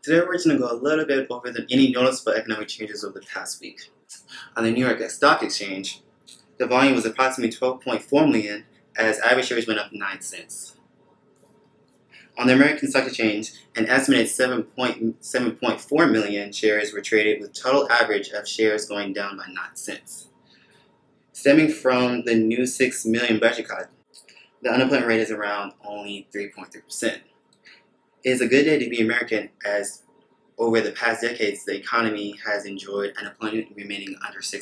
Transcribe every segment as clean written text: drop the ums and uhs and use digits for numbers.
Today we're going to go a little bit over any noticeable economic changes over the past week. On the New York Stock Exchange, the volume was approximately 12.4 million as average shares went up 9 cents. On the American Stock Exchange, an estimated 7.4 million shares were traded with total average of shares going down by 9 cents. Stemming from the new 6 million budget cut, the unemployment rate is around only 3.3%. It is a good day to be American as over the past decades the economy has enjoyed unemployment remaining under 6%.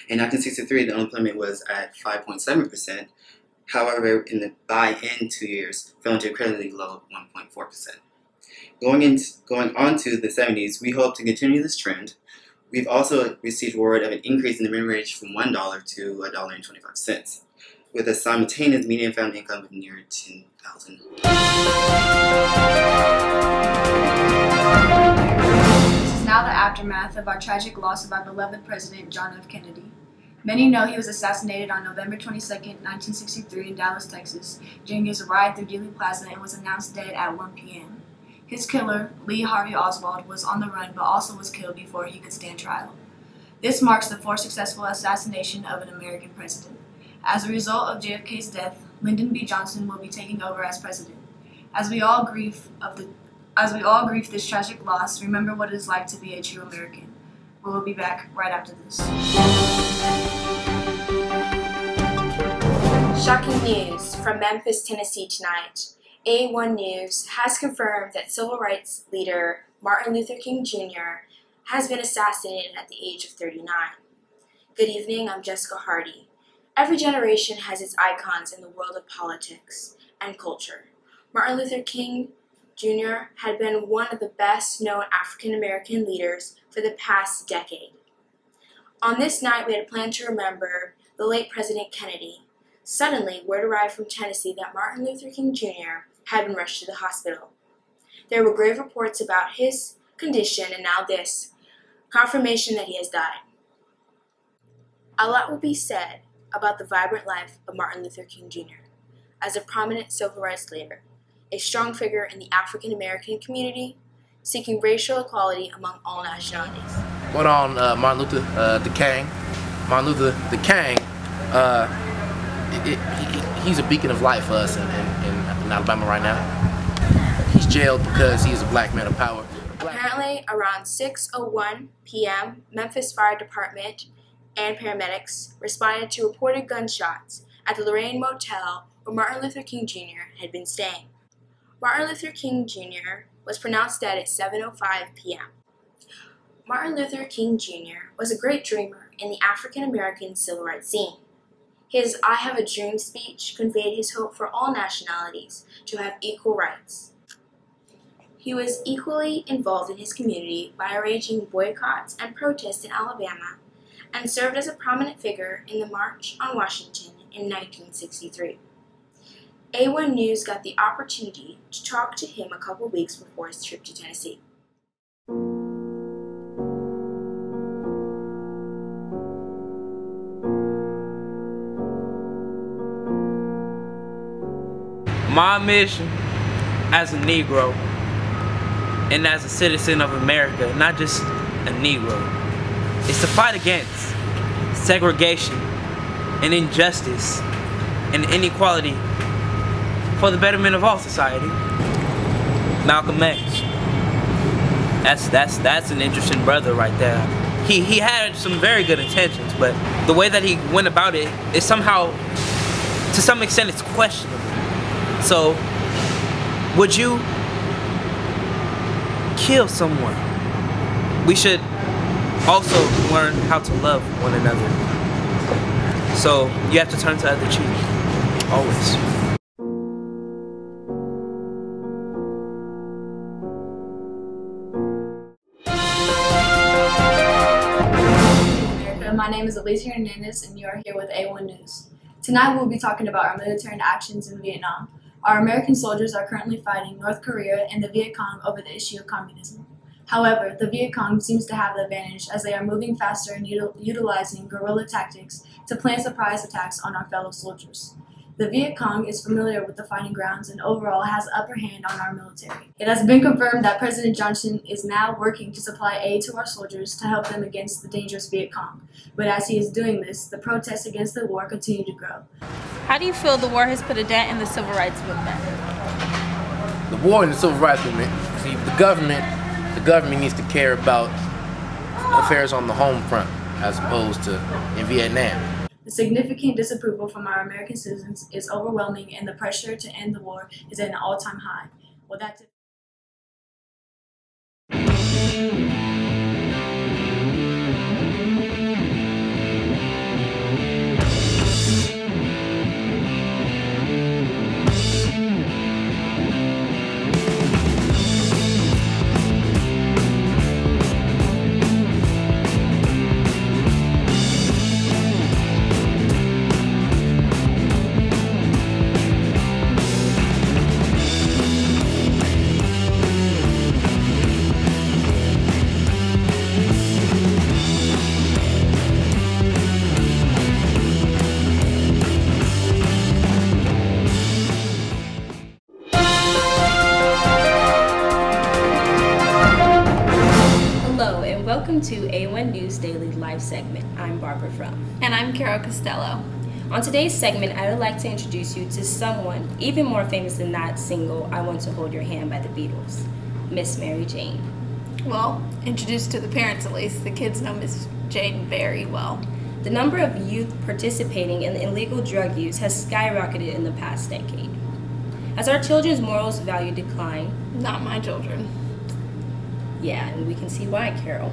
In 1963, the unemployment was at 5.7%. However, in the by-in 2 years, fell into incredibly low 1.4%. Going on to the 70s, we hope to continue this trend. We've also received word of an increase in the minimum wage from $1 to $1.25, with a simultaneous median family income of near $10,000. This is now the aftermath of our tragic loss of our beloved President John F. Kennedy. Many know he was assassinated on November 22, 1963 in Dallas, Texas, during his ride through Dealey Plaza and was announced dead at 1 p.m. His killer, Lee Harvey Oswald, was on the run but also was killed before he could stand trial. This marks the fourth successful assassination of an American president. As a result of JFK's death, Lyndon B. Johnson will be taking over as president. As we all grieve this tragic loss, remember what it is like to be a true American. We will be back right after this. Shocking news from Memphis, Tennessee tonight. A1 News has confirmed that civil rights leader Martin Luther King Jr. has been assassinated at the age of 39. Good evening, I'm Jessica Hardy. Every generation has its icons in the world of politics and culture. Martin Luther King Jr. had been one of the best-known African-American leaders for the past decade. On this night, we had planned to remember the late President Kennedy. Suddenly, word arrived from Tennessee that Martin Luther King Jr. had been rushed to the hospital. There were grave reports about his condition, and now this, confirmation that he has died. A lot will be said about the vibrant life of Martin Luther King Jr. as a prominent civil rights leader, a strong figure in the African American community, seeking racial equality among all nationalities. What on Martin Luther the King? Martin Luther the King, he's a beacon of light for us in Alabama right now. He's jailed because he's a black man of power. Apparently, around 6:01 p.m., Memphis Fire Department and paramedics responded to reported gunshots at the Lorraine Motel where Martin Luther King Jr. had been staying. Martin Luther King Jr. was pronounced dead at 7:05 p.m. Martin Luther King Jr. was a great dreamer in the African American civil rights scene. His I Have a Dream speech conveyed his hope for all nationalities to have equal rights. He was equally involved in his community by arranging boycotts and protests in Alabama and served as a prominent figure in the March on Washington in 1963. A1 News got the opportunity to talk to him a couple weeks before his trip to Tennessee. My mission as a Negro and as a citizen of America, not just a Negro, is to fight against segregation and injustice and inequality for the betterment of all society. Malcolm X. That's an interesting brother right there. He had some very good intentions, but the way that he went about it is somehow, to some extent, it's questionable. So, would you kill someone? We should also learn how to love one another. So, you have to turn to the other cheek, always. My name is Alicia Hernandez and you are here with A1 News. Tonight we will be talking about our military actions in Vietnam. Our American soldiers are currently fighting North Korea and the Viet Cong over the issue of communism. However, the Viet Cong seems to have the advantage as they are moving faster and utilizing guerrilla tactics to plan surprise attacks on our fellow soldiers. The Viet Cong is familiar with the fighting grounds and overall has the upper hand on our military. It has been confirmed that President Johnson is now working to supply aid to our soldiers to help them against the dangerous Viet Cong. But as he is doing this, the protests against the war continue to grow. How do you feel the war has put a dent in the civil rights movement? The war and the civil rights movement, see, the government needs to care about affairs on the home front as opposed to in Vietnam. The significant disapproval from our American citizens is overwhelming, and the pressure to end the war is at an all-time high. Well, that's it. Welcome to A1 News Daily Live segment. I'm Barbara Frum. And I'm Carol Costello. On today's segment, I would like to introduce you to someone even more famous than that single, I Want to Hold Your Hand by the Beatles, Miss Mary Jane. Well, introduced to the parents at least, the kids know Miss Jane very well. The number of youth participating in illegal drug use has skyrocketed in the past decade. As our children's morals value decline, Not my children. yeah, and we can see why, Carol.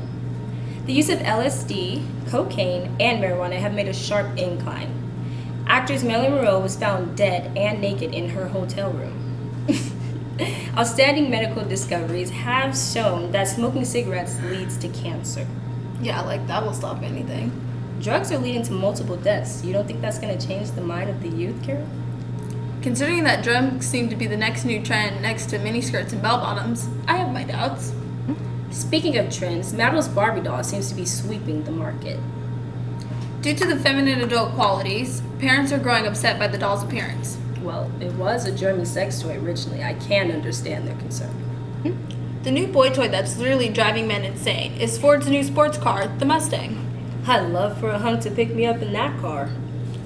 The use of LSD, cocaine, and marijuana have made a sharp incline. Actress Marilyn Monroe was found dead and naked in her hotel room. Outstanding medical discoveries have shown that smoking cigarettes leads to cancer. Yeah, like that will stop anything. Drugs are leading to multiple deaths. You don't think that's going to change the mind of the youth, Carol? Considering that drugs seem to be the next new trend next to miniskirts and bell-bottoms, I have my doubts. Speaking of trends, Madeline's Barbie doll seems to be sweeping the market. Due to the feminine adult qualities, parents are growing upset by the doll's appearance. Well, it was a German sex toy originally. I can understand their concern. The new boy toy that's literally driving men insane is Ford's new sports car, the Mustang. I'd love for a hunk to pick me up in that car.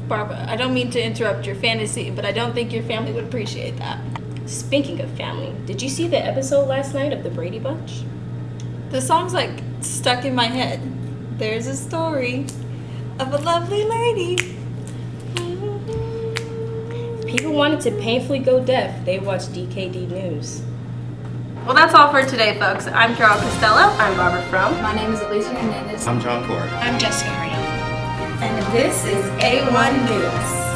Barbara, I don't mean to interrupt your fantasy, but I don't think your family would appreciate that. Speaking of family, did you see the episode last night of The Brady Bunch? The song's like stuck in my head. There's a story of a lovely lady. If people wanted to painfully go deaf, they watched DKD News. Well, that's all for today, folks. I'm Carol Costello. I'm Robert Frum. My name is Alicia Hernandez. I'm John Cord. I'm Jessica Hardy. And this is A1 News.